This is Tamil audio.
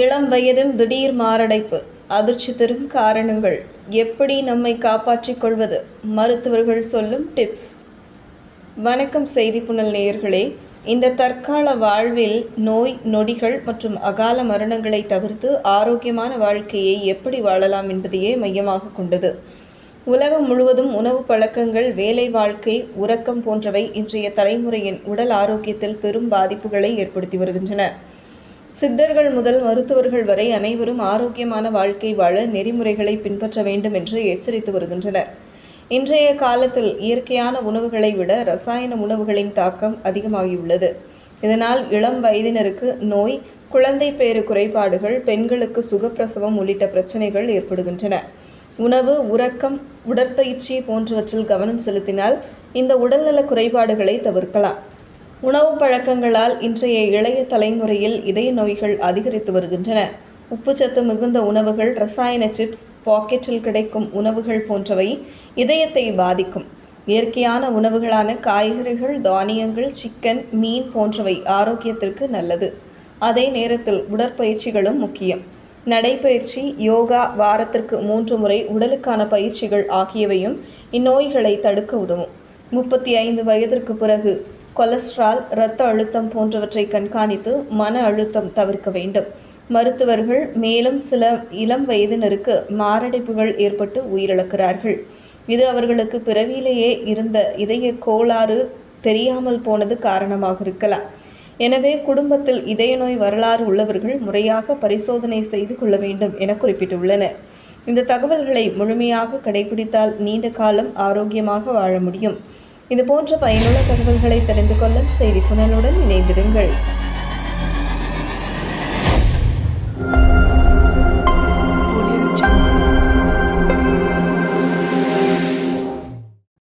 இளம் வயதில் திடீர் மாரடைப்பு அதிர்ச்சி தரும் காரணங்கள், எப்படி நம்மை காப்பாற்றிக் கொள்வது, மருத்துவர்கள் சொல்லும் டிப்ஸ். வணக்கம் செய்தி புனல் நேயர்களே. இந்த தற்கால வாழ்வில் நோய் நொடிகள் மற்றும் அகால மரணங்களை தவிர்த்து ஆரோக்கியமான வாழ்க்கையை எப்படி வாழலாம் என்பதையே மையமாக கொண்டது. உலகம் முழுவதும் உணவு பழக்கங்கள், வேலை வாழ்க்கை, உறக்கம் போன்றவை இன்றைய தலைமுறையின் உடல் ஆரோக்கியத்தில் பெரும் பாதிப்புகளை ஏற்படுத்தி வருகின்றன. சித்தர்கள் முதல் மருத்துவர்கள் வரை அனைவரும் ஆரோக்கியமான வாழ்க்கை வாழ நெறிமுறைகளை பின்பற்ற வேண்டும் என்று எச்சரித்து வருகின்றனர். இன்றைய காலத்தில் இயற்கையான உணவுகளை விட ரசாயன உணவுகளின் தாக்கம் அதிகமாகியுள்ளது. இதனால் இளம் வயதினருக்கு நோய், குழந்தை பேறு குறைபாடுகள், பெண்களுக்கு சுகப்பிரசவம் உள்ளிட்ட பிரச்சனைகள் ஏற்படுகின்றன. உணவு, உறக்கம், உடற்பயிற்சி போன்றவற்றில் கவனம் செலுத்தினால் இந்த உடல்நல குறைபாடுகளை தவிர்க்கலாம். உணவு பழக்கங்களால் இன்றைய இளைய தலைமுறையில் இதய நோய்கள் அதிகரித்து வருகின்றன. உப்புச்சத்து மிகுந்த உணவுகள், ரசாயன சிப்ஸ், பாக்கெட்டில் கிடைக்கும் உணவுகள் போன்றவை இதயத்தை பாதிக்கும். இயற்கையான உணவுகளான காய்கறிகள், தானியங்கள், சிக்கன், மீன் போன்றவை ஆரோக்கியத்திற்கு நல்லது. அதே நேரத்தில் உடற்பயிற்சிகளும் முக்கியம். நடைப்பயிற்சி, யோகா, வாரத்திற்கு 3 முறை உடலுக்கான பயிற்சிகள் ஆகியவையும் இந்நோய்களை தடுக்க உதவும். 35 வயதிற்கு பிறகு கொலஸ்ட்ரால், இரத்த அழுத்தம் போன்றவற்றை கண்காணித்து மன அழுத்தம் தவிர்க்க வேண்டும். மருத்துவர்கள் மேலும் சில இளம் வயதினருக்கு மாரடைப்புகள் ஏற்பட்டு உயிரிழக்கிறார்கள். இது அவர்களுக்கு பிறவியிலேயே இருந்த இதய கோளாறு தெரியாமல் போனது காரணமாக இருக்கலாம். எனவே குடும்பத்தில் இதய நோய் வரலாறு உள்ளவர்கள் முறையாக பரிசோதனை செய்து கொள்ள வேண்டும் என குறிப்பிட்டுள்ளனர். இந்த தகவல்களை முழுமையாக கடைபிடித்தால் நீண்ட காலம் ஆரோக்கியமாக வாழ முடியும். இது போன்ற பயனுள்ள தகவல்களை தெரிந்து கொள்ள செய்தி புனலுடன் இணைந்திருங்கள்.